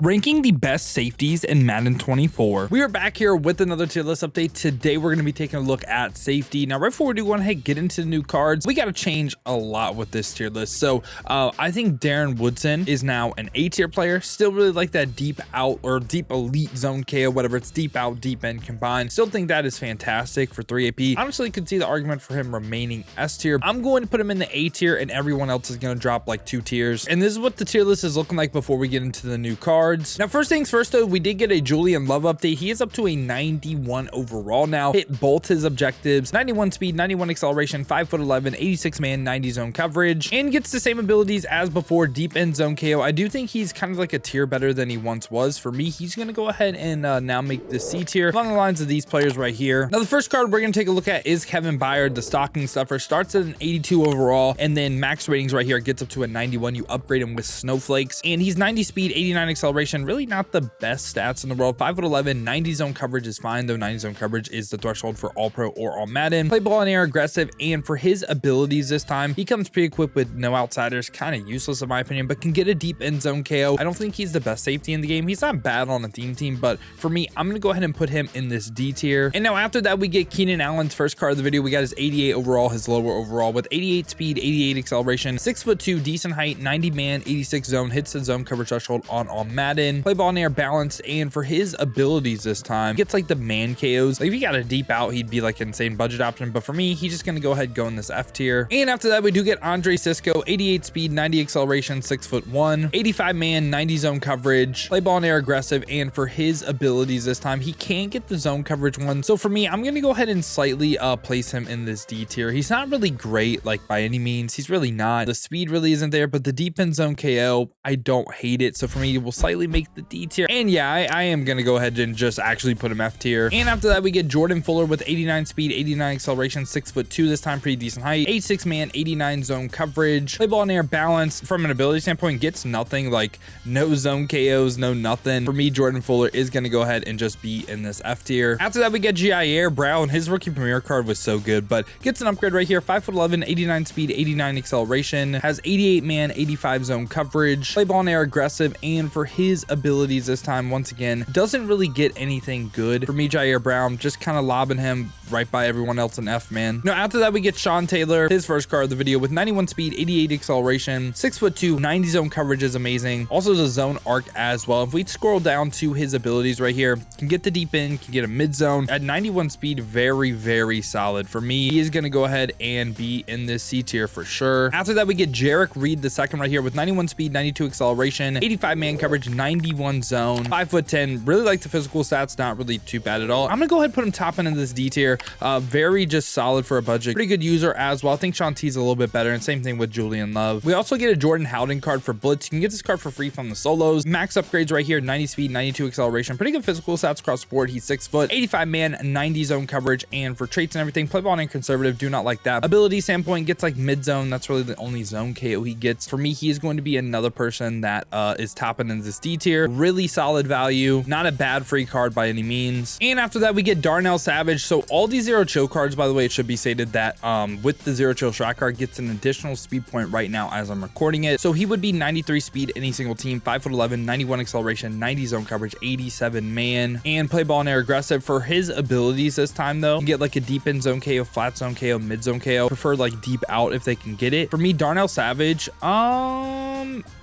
Ranking the best safeties in Madden 24. We are back here with another tier list update. Today we're going to be taking a look at safety. Now right before we do want to get into the new cards, we got to change a lot with this tier list. So I think Darren Woodson is now an A tier player. Still really like that deep out or deep elite zone KO, whatever. It's deep out, deep in combined. Still think that is fantastic for 3 AP. Honestly, could see the argument for him remaining S tier. I'm going to put him in the A tier and everyone else is going to drop like 2 tiers. And this is what the tier list is looking like before we get into the new cards. Now, first things first, though, we did get a Julian Love update. He is up to a 91 overall now. Hit both his objectives: 91 speed, 91 acceleration, 5'11", 86 man, 90 zone coverage, and gets the same abilities as before, deep end zone KO. I do think he's kind of like a tier better than he once was. For me, he's going to go ahead and now make the C tier along the lines of these players right here. Now, the first card we're going to take a look at is Kevin Byard, the stocking stuffer. Starts at an 82 overall, and then max ratings right here gets up to a 91. You upgrade him with snowflakes, and he's 90 speed, 89 acceleration. Really not the best stats in the world. 5'11", 90 zone coverage is fine, though 90 zone coverage is the threshold for all pro or all Madden. Play ball in air, aggressive, and for his abilities this time, he comes pre-equipped with no outsiders. Kind of useless in my opinion, but can get a deep end zone KO. I don't think he's the best safety in the game. He's not bad on a team, but for me, I'm gonna go ahead and put him in this D tier. And now after that, we get Keenan Allen's first card of the video. We got his 88 overall, his lower overall with 88 speed, 88 acceleration, 6'2", decent height, 90 man, 86 zone, hits the zone coverage threshold on all Madden. Play ball in air, balanced, and for his abilities this time, gets like the man KOs. Like if he got a deep out, he'd be like insane budget option, but for me, he's just gonna go ahead and go in this F tier. And after that, we do get Andre Cisco, 88 speed, 90 acceleration, 6'1", 85 man, 90 zone coverage, play ball in air, aggressive, and for his abilities this time, he can get the zone coverage one. So for me, I'm gonna go ahead and slightly place him in this D tier. He's not really great, like by any means. He's really not. The speed really isn't there, but the deep end zone KO, I don't hate it. So for me, we'll slightly make the D tier. And yeah, I am gonna go ahead and just actually put him F tier. And after that, we get Jordan Fuller with 89 speed, 89 acceleration, 6'2", this time pretty decent height, 86 man, 89 zone coverage, play ball in air, balance. From an ability standpoint, gets nothing, like no zone KOs, no nothing. For me, Jordan Fuller is gonna go ahead and just be in this F tier. After that, we get ji'ayir Brown. His rookie premier card was so good, but gets an upgrade right here: 5'11", 89 speed, 89 acceleration, has 88 man, 85 zone coverage, play ball in air, aggressive, and for his abilities this time, once again, doesn't really get anything good. For me, ji'ayir Brown, just kind of lobbing him right by everyone else in F, man. Now, after that, we get Sean Taylor, his first card of the video with 91 speed, 88 acceleration, 6'2", 90 zone coverage is amazing. Also the zone arc as well. If we scroll down to his abilities right here, can get the deep in, can get a mid zone at 91 speed. Very, very solid. For me, he is going to go ahead and be in this C tier for sure. After that, we get Jarek Reed the second right here with 91 speed, 92 acceleration, 85 man coverage, 91 zone, 5'10". Really like the physical stats, not really too bad at all. I'm gonna go ahead and put him top end in this D tier. Very just solid for a budget. Pretty good user as well. I think Sean T's a little bit better, and same thing with Julian Love. We also get a Jordan Howden card for Blitz. You can get this card for free from the solos. Max upgrades right here: 90 speed, 92 acceleration. Pretty good physical stats across the board. He's 6 foot, 85 man, 90 zone coverage, and for traits and everything, play ball and conservative. Do not like that. Ability standpoint, gets like mid zone. That's really the only zone KO he gets. For me, he is going to be another person that is topping in this D tier. Really solid value. Not a bad free card by any means. And after that, we get Darnell Savage. So all these zero chill cards, by the way, it should be stated that with the zero chill shot card, gets an additional speed point right now as I'm recording it. So he would be 93 speed any single team, 5'11", 91 acceleration, 90 zone coverage, 87 man, and play ball in air, aggressive. For his abilities this time though, you get like a deep in zone KO, flat zone KO, mid zone KO. Prefer like deep out if they can get it. For me, Darnell Savage,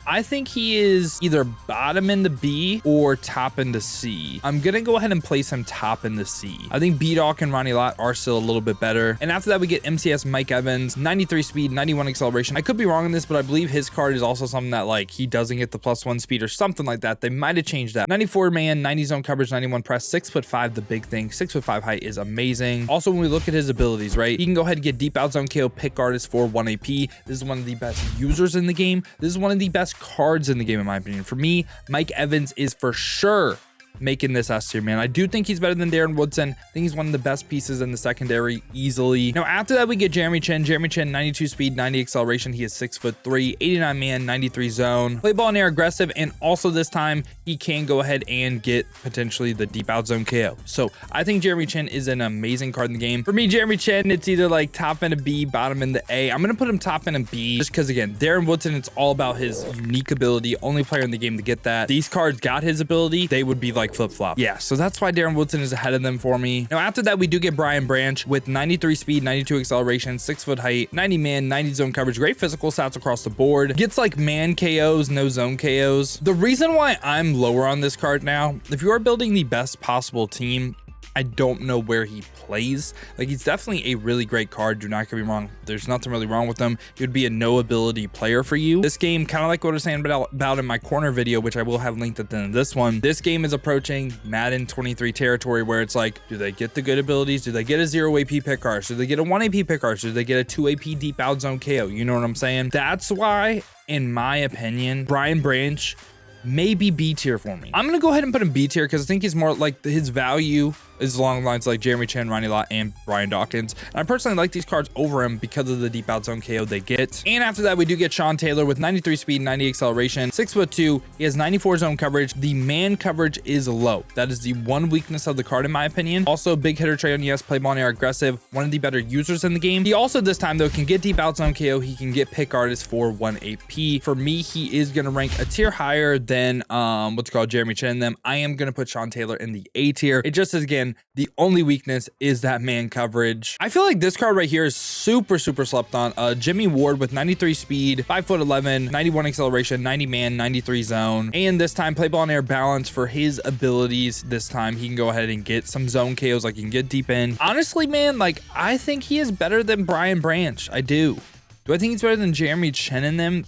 I think he is either bottom in the B or top in the C. I'm gonna go ahead and place him top in the C. I think B-Dawk and Ronnie Lott are still a little bit better. And after that, we get MCS Mike Evans, 93 speed, 91 acceleration. I could be wrong on this, but I believe his card is also something that like he doesn't get the +1 speed or something like that. They might have changed that. 94 man, 90 zone coverage, 91 press, 6'5", the big thing. 6'5" height is amazing. Also, when we look at his abilities, right, he can go ahead and get deep out zone KO, pick artist for 1 AP. This is one of the best users in the game. This is one of the best cards in the game, in my opinion. For me, Mike Evans is for sure making this S tier, man. I do think he's better than Darren Woodson. I think he's one of the best pieces in the secondary easily. Now, after that, we get Jeremy Chinn. Jeremy Chinn, 92 speed, 90 acceleration. He is 6'3", 89 man, 93 zone. Play ball in air, aggressive, and also this time he can go ahead and get potentially the deep out zone KO. So I think Jeremy Chinn is an amazing card in the game. For me, Jeremy Chinn, it's either like top in a B, bottom in the A. I'm gonna put him top in a B just because, again, Darren Woodson, it's all about his unique ability. Only player in the game to get that. These cards got his ability, they would be like flip-flop. Yeah, so that's why Darren Woodson is ahead of them for me. Now, after that, we do get Brian Branch with 93 speed, 92 acceleration, 6 foot height, 90 man, 90 zone coverage, great physical stats across the board. Gets like man KOs, no zone KOs. The reason why I'm lower on this card now, if you are building the best possible team, I don't know where he plays. Like, he's definitely a really great card. Do not get me wrong. There's nothing really wrong with him. He would be a no ability player for you. This game, kind of like what I was saying about in my corner video, which I will have linked at the end of this one. This game is approaching Madden 23 territory where it's like, do they get the good abilities? Do they get a 0 AP pick arch? Do they get a 1 AP pick arch? Do they get a 2 AP deep out zone KO? You know what I'm saying? That's why, in my opinion, Brian Branch maybe B tier for me. I'm gonna go ahead and put him B tier because I think he's more like his value is along the lines like Jeremy Chinn, Ronnie Lott, and Brian Dawkins. And I personally like these cards over him because of the deep out zone KO they get. And after that, we do get Sean Taylor with 93 speed, 90 acceleration, 6'2". He has 94 zone coverage. The man coverage is low. That is the one weakness of the card in my opinion. Also, big hitter trait on yes, play ball and air, aggressive, one of the better users in the game. He also this time though can get deep out zone KO. He can get pick artist for 1 AP. For me, he is gonna rank a tier higher than what's called Jeremy Chinn. Them. I am gonna put Sean Taylor in the A tier. It just is, again, the only weakness is that man coverage. I feel like this card right here is super slept on. Jimmie Ward with 93 speed, 5'11", 91 acceleration, 90 man, 93 zone. And this time, play ball and air balance for his abilities. This time, he can go ahead and get some zone KOs, like he can get deep in. Honestly, man, like, I think he is better than Brian Branch. I do. Do I think he's better than Jeremy Chinn in them?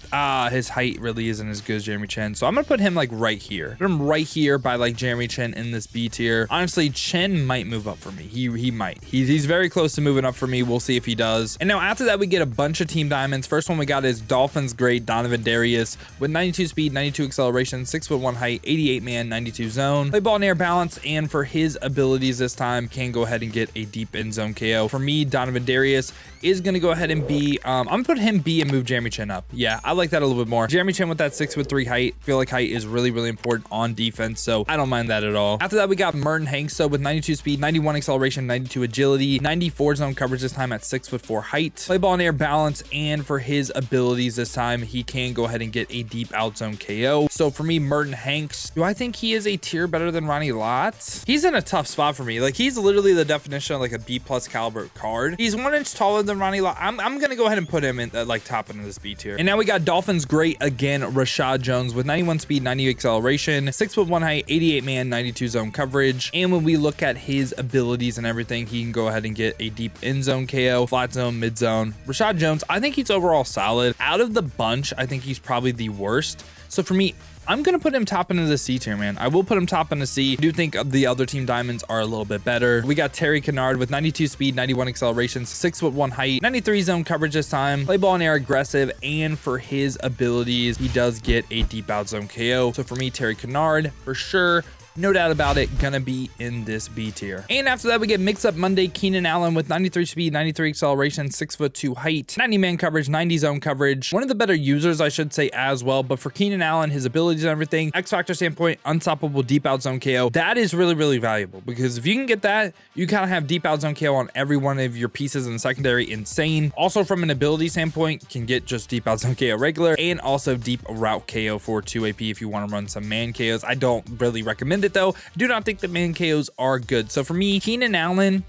His height really isn't as good as Jeremy Chinn. So I'm gonna put him like right here. Put him right here by like Jeremy Chinn in this B tier. Honestly, Chinn might move up for me. He might. He's very close to moving up for me. We'll see if he does. And now after that, we get a bunch of team diamonds. First one we got is Dolphins great Donovan Darius with 92 speed, 92 acceleration, 6'1" height, 88 man, 92 zone. Play ball and air balance, and for his abilities this time, can go ahead and get a deep end zone KO. For me, Donovan Darius is gonna go ahead and be, I'm put him B and move Jeremy Chinn up. Yeah, I like that a little bit more. Jeremy Chinn with that 6'3" height. Feel like height is really important on defense, so I don't mind that at all. After that, we got Merton Hanks with 92 speed, 91 acceleration, 92 agility, 94 zone coverage this time at 6'4" height. Play ball and air balance, and for his abilities this time, he can go ahead and get a deep out zone KO. So for me, Merton Hanks, do I think he is a tier better than Ronnie Lott? He's in a tough spot for me. Like, he's literally the definition of like a B+ caliber card. He's 1 inch taller than Ronnie Lott. I'm gonna go ahead and put him in like top into this B tier. And now we got Dolphins great again, Rashad Jones with 91 speed, 90 acceleration, 6'1" height, 88 man, 92 zone coverage. And when we look at his abilities and everything, he can go ahead and get a deep end zone KO, flat zone, mid zone. Rashad Jones, I think he's overall solid. Out of the bunch, I think he's probably the worst. So for me, I'm going to put him top into the C tier, man. I will put him top into C. I do think the other team diamonds are a little bit better. We got Terry Kennard with 92 speed, 91 acceleration, 6'1" height, 93 zone coverage this time. Play ball and air aggressive, and for his abilities, he does get a deep out zone KO. So for me, Terry Kennard, for sure, no doubt about it, gonna be in this B tier. And after that, we get Mix Up Monday, Keenan Allen with 93 speed, 93 acceleration, 6'2" height, 90 man coverage, 90 zone coverage. One of the better users, I should say, as well. But for Keenan Allen, his abilities and everything, X Factor standpoint, unstoppable deep out zone KO, that is really valuable, because if you can get that, you kind of have deep out zone KO on every one of your pieces in the secondary. Insane. Also, from an ability standpoint, can get just deep out zone KO regular, and also deep route KO for 2 AP if you want to run some man KOs. I don't really recommend it though. I do not think the man KOs are good. So for me, Keenan Allen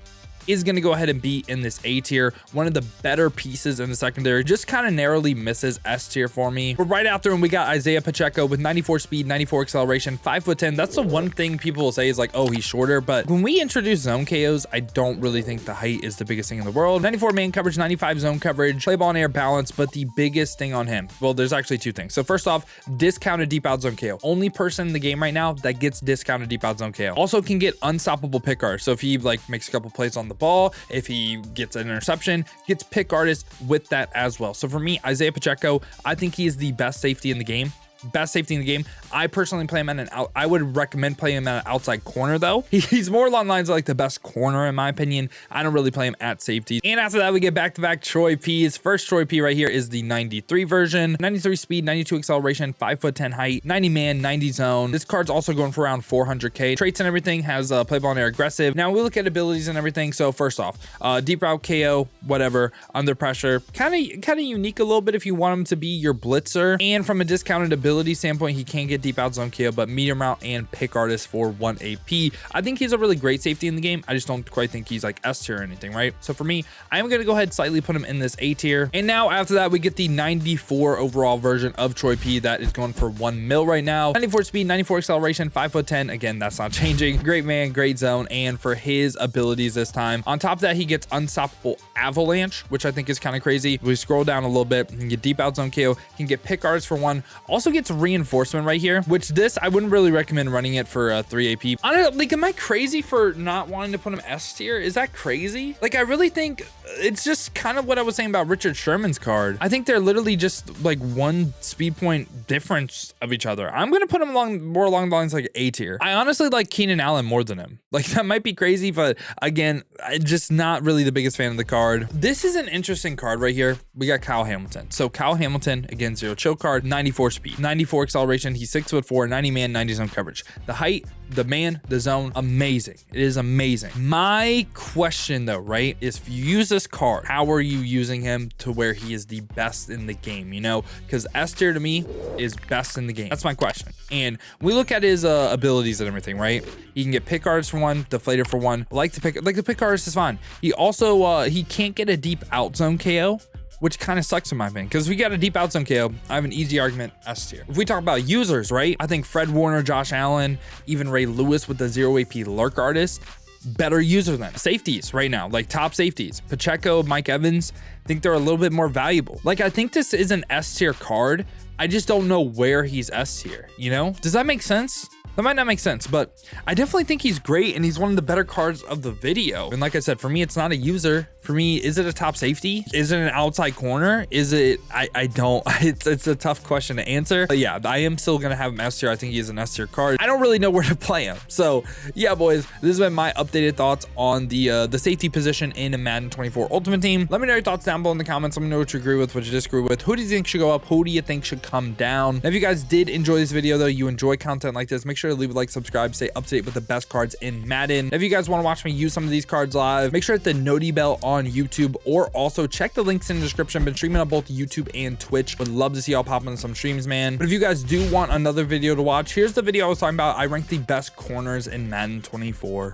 is going to go ahead and be in this A tier. One of the better pieces in the secondary, just kind of narrowly misses S tier for me. But right after him, we got Isaiah Pacheco with 94 speed, 94 acceleration, 5'10". That's the one thing people will say is like, oh, he's shorter. But when we introduce zone KOs, I don't really think the height is the biggest thing in the world. 94 man coverage, 95 zone coverage, play ball and air balance. But the biggest thing on him, well, there's actually two things. So first off, discounted deep out zone KO. Only person in the game right now that gets discounted deep out zone KO. Also can get unstoppable pick artist. So if he like makes a couple plays on the ball, if he gets an interception, gets pick artist with that as well. So for me, Isaiah Pacheco, I think he is the best safety in the game. best safety in the game. I personally play him at I would recommend playing him at an outside corner though. He's more along the lines of like the best corner in my opinion. I don't really play him at safety. And after that, we get back-to-back Troy P's. First Troy P right here is the 93 version, 93 speed, 92 acceleration, 5'10" height, 90 man, 90 zone. This card's also going for around 400k. Traits and everything has play ball and air aggressive. Now we look at abilities and everything. So first off, deep route KO, whatever, under pressure, kind of unique a little bit if you want him to be your blitzer. And from a discounted ability standpoint, he can get deep out zone KO, but medium route and pick artist for 1 AP. I think he's a really great safety in the game. I just don't quite think he's like S tier or anything, right? So for me, I am going to go ahead and slightly put him in this A tier. And now after that, we get the 94 overall version of Troy P that is going for 1 mil right now. 94 speed, 94 acceleration, 5'10". Again, that's not changing. Great man, great zone. And for his abilities this time, on top of that, he gets unstoppable avalanche, which I think is kind of crazy. We scroll down a little bit, you can get deep out zone KO, you can get pick artist for 1, also gets reinforcement right here, which this I wouldn't really recommend running it for 3 AP. I don't know, like, am I crazy for not wanting to put him S tier? Is that crazy? Like, I really think it's just kind of what I was saying about Richard Sherman's card. I think they're literally just like 1 speed point difference of each other. I'm gonna put him more along the lines like A tier. I honestly like Keenan Allen more than him. Like, that might be crazy, but again, I'm just not really the biggest fan of the card. This is an interesting card right here. We got Kyle Hamilton. So Kyle Hamilton, again, 0 chill card, 94 speed, 94 acceleration. He's 6'4", 90 man, 90 zone coverage. The height, the man, the zone, amazing. It is amazing. My question though, right, is if you use this card, how are you using him to where he is the best in the game, you know? Because S tier to me is best in the game. That's my question. And we look at his abilities and everything, right? He can get pick artist for 1, deflator for 1. The pick artist is fine. He also he can't get a deep out zone KO, which kind of sucks in my opinion, because we got a deep out zone KO. I have an easy argument S tier. If we talk about users, right, I think Fred Warner, Josh Allen, even Ray Lewis with the 0 AP lurk artist, better user than safeties right now, like top safeties. Pacheco, Mike Evans, I think they're a little bit more valuable. Like, I think this is an S tier card. I just don't know where he's S tier, you know? Does that make sense? That might not make sense, but I definitely think he's great and he's one of the better cards of the video. And like I said, for me, it's not a user. For me, is it a top safety? Is it an outside corner? Is it, I don't, it's a tough question to answer. But yeah, I am still gonna have him S tier. I think he's an S tier card. I don't really know where to play him. So yeah, boys, this has been my updated thoughts on the safety position in a Madden 24 Ultimate Team. Let me know your thoughts down below in the comments. Let me know what you agree with, what you disagree with. Who do you think should go up? Who do you think should come down? Now, if you guys did enjoy this video though, you enjoy content like this, make sure to leave a like, subscribe, stay up to date with the best cards in Madden. If you guys want to watch me use some of these cards live, make sure to hit the noti bell on YouTube, or also check the links in the description. Been streaming on both YouTube and Twitch. Would love to see y'all pop on some streams, man. But if you guys do want another video to watch, here's the video I was talking about. I ranked the best corners in Madden 24.